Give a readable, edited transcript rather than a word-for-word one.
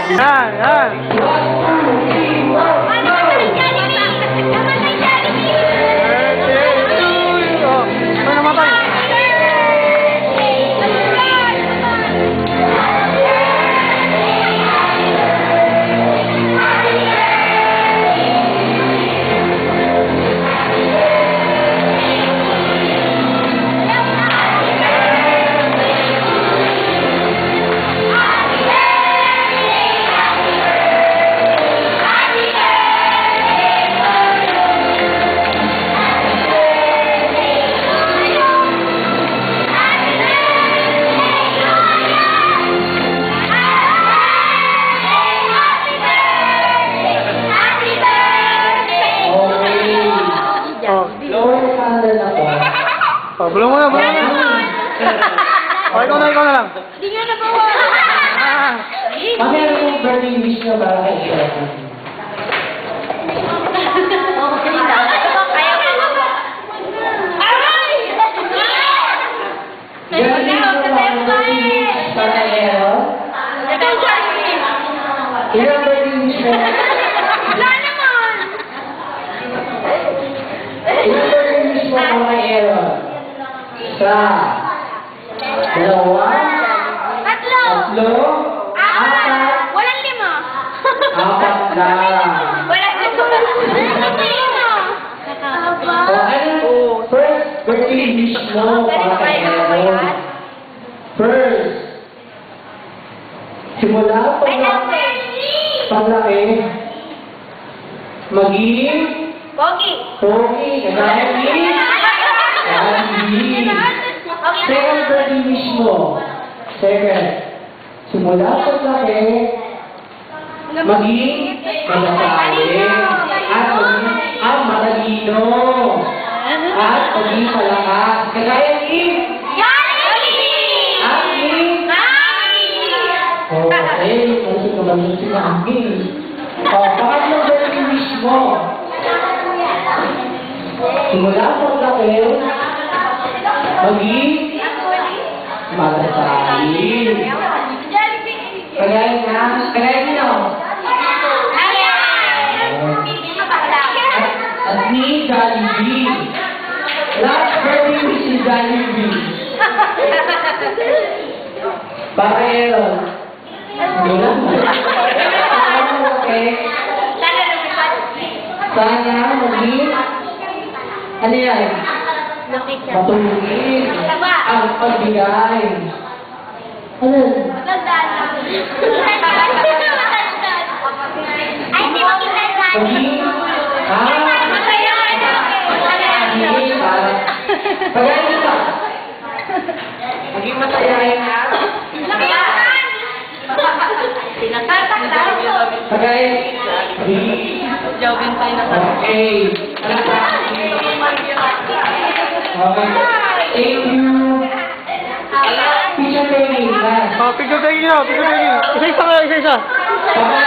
Yan, yan. Oh, belum muna, belum muna. Oh, ikaw na lang. Hindi nga nabawa. Mami, ano kung birthday wish nyo para kay Stefan? Ilang birthday wish mo? Wala naman. Ilang birthday wish mo para kay Aaron? Isa. Dalawa. Tatlo. Apat. Walang lima. Apat na. Walang lima. O ano? First birthday wish mo para kay Aaron? First. Simula paglaki, maging Pogi. pogi, kagaya ni Andy. Second birthday wish mo. Second. Simula paglaki, maging magasain, at maging matalino, at maging malakas. Kagaya ni okay, kasi naman si Mami. Pangatlong birthday wish mo. Simula paglaki, maging malasain. Kagaya niyo. At ni Jollibee. Last birthday wish ni Jollibee. Para Aaron. Okay. Sana maging ano yan? Matulungin ang pagbigay. Ano? Maging pagayin nito. Maging masayahin na. Pagay. Jobin tayo na sa Okay. Okay. Thank you. Picture taking. Oh, picture taking na, picture taking. Isa-isa nga, isa-isa. Bye-bye.